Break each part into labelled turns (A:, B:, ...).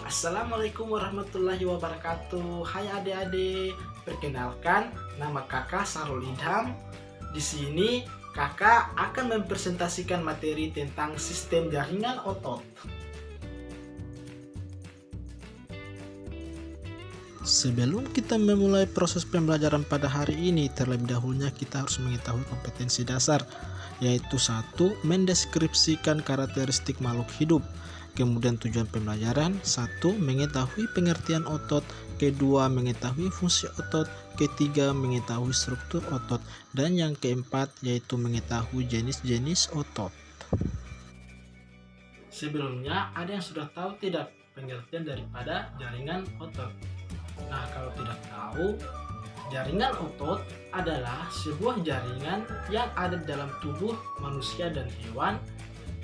A: Assalamualaikum warahmatullahi wabarakatuh. Hai adik-adik, perkenalkan nama kakak Sarul Idham. Di sini kakak akan mempresentasikan materi tentang sistem jaringan otot. Sebelum kita memulai proses pembelajaran pada hari ini, terlebih dahulunya kita harus mengetahui kompetensi dasar, yaitu 1. Mendeskripsikan karakteristik makhluk hidup. Kemudian tujuan pembelajaran: 1. Mengetahui pengertian otot, kedua mengetahui fungsi otot, ketiga mengetahui struktur otot, dan yang keempat yaitu mengetahui jenis-jenis otot. Sebelumnya ada yang sudah tahu tidak pengertian daripada jaringan otot? Nah, kalau tidak tahu, jaringan otot adalah sebuah jaringan yang ada dalam tubuh manusia dan hewan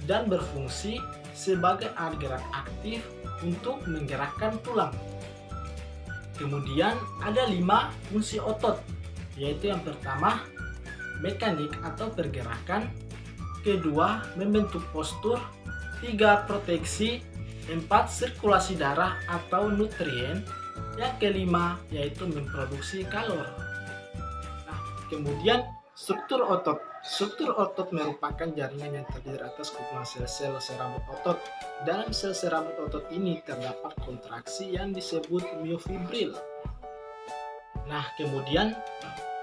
A: dan berfungsi sebagai alat gerak aktif untuk menggerakkan tulang. Kemudian ada 5 fungsi otot, yaitu yang pertama mekanik atau pergerakan, kedua membentuk postur, 3 proteksi, 4 sirkulasi darah atau nutrien, yang kelima yaitu memproduksi kalor. Nah, kemudian struktur otot. Struktur otot merupakan jaringan yang terdiri atas kumpulan sel-sel serabut otot. Dalam sel serabut otot ini terdapat kontraksi yang disebut miofibril. Nah, kemudian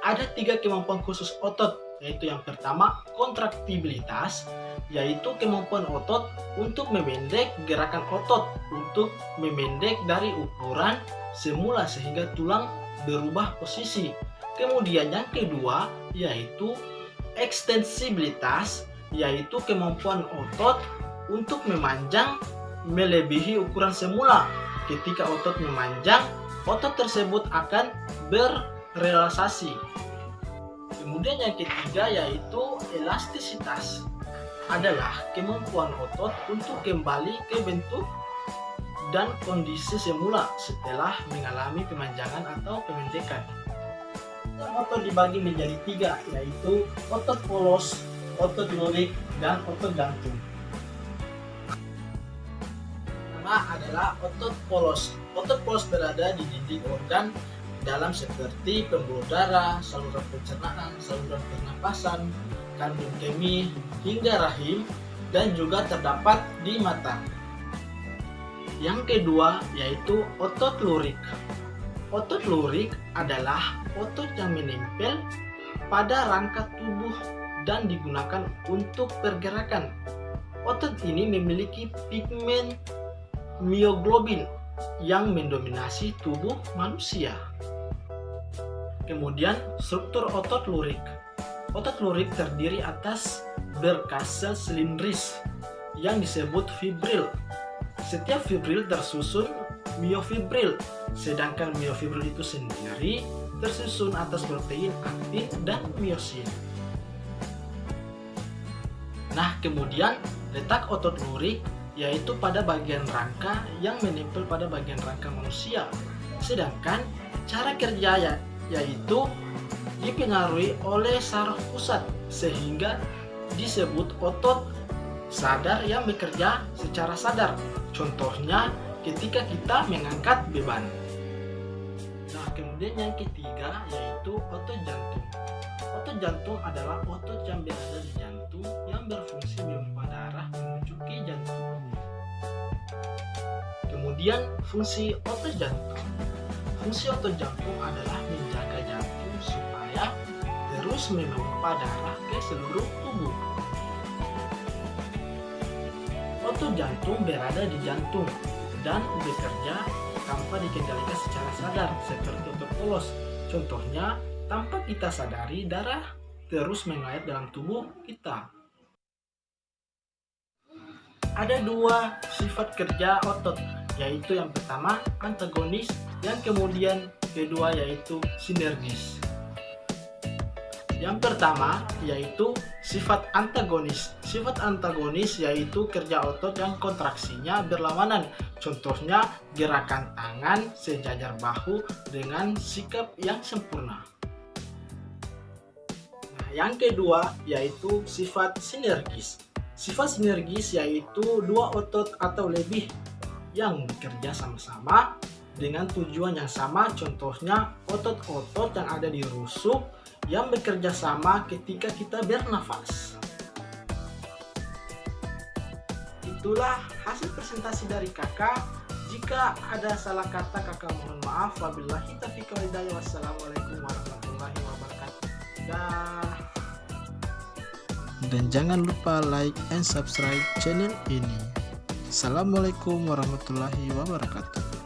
A: ada 3 kemampuan khusus otot, yaitu yang pertama kontraktibilitas, yaitu kemampuan otot untuk memendek gerakan otot, untuk memendek dari ukuran semula sehingga tulang berubah posisi. Kemudian yang kedua yaitu ekstensibilitas, yaitu kemampuan otot untuk memanjang melebihi ukuran semula. Ketika otot memanjang, otot tersebut akan berrelaksasi. Kemudian yang ketiga yaitu elastisitas, adalah kemampuan otot untuk kembali ke bentuk dan kondisi semula setelah mengalami pemanjangan atau pemendekan. Otot dibagi menjadi 3, yaitu otot polos, otot lurik, dan otot jantung. Pertama adalah otot polos. Otot polos berada di dinding organ dalam seperti pembuluh darah, saluran pencernaan, saluran pernapasan, kandung kemih, hingga rahim, dan juga terdapat di mata. Yang kedua yaitu otot lurik. Otot lurik adalah otot yang menempel pada rangka tubuh dan digunakan untuk pergerakan. Otot ini memiliki pigmen mioglobin yang mendominasi tubuh manusia. Kemudian struktur otot lurik. Otot lurik terdiri atas berkas sel silindris yang disebut fibril. Setiap fibril tersusun miofibril, sedangkan miofibril itu sendiri tersusun atas protein aktin dan miosin. Nah, kemudian letak otot lurik yaitu pada bagian rangka yang menempel pada bagian rangka manusia. Sedangkan cara kerja yaitu dipengaruhi oleh saraf pusat sehingga disebut otot sadar yang bekerja secara sadar. Contohnya ketika kita mengangkat beban. Nah, kemudian yang ketiga yaitu otot jantung. Otot jantung adalah otot yang berada di jantung yang berfungsi memompa darah menuju ke jantung. Kemudian fungsi otot jantung. Fungsi otot jantung adalah menjaga jantung supaya terus memompa darah ke seluruh tubuh. Otot jantung berada di jantung dan bekerja tanpa dikendalikan secara sadar seperti otot polos. Contohnya, tanpa kita sadari darah terus mengalir dalam tubuh kita. Ada 2 sifat kerja otot, yaitu yang pertama antagonis, yang kemudian kedua yaitu sinergis. Yang pertama yaitu sifat antagonis. Sifat antagonis yaitu kerja otot yang kontraksinya berlawanan. Contohnya gerakan tangan sejajar bahu dengan sikap yang sempurna. Nah, yang kedua yaitu sifat sinergis. Sifat sinergis yaitu 2 otot atau lebih yang bekerja sama-sama dengan tujuan yang sama. Contohnya otot-otot yang ada di rusuk yang bekerja sama ketika kita bernafas. Itulah hasil presentasi dari kakak. Jika ada salah kata, kakak mohon maaf. Wabillahi taufiq wal hidayah. Wassalamualaikum warahmatullahi wabarakatuh. Dan jangan lupa like and subscribe channel ini. Assalamualaikum warahmatullahi wabarakatuh.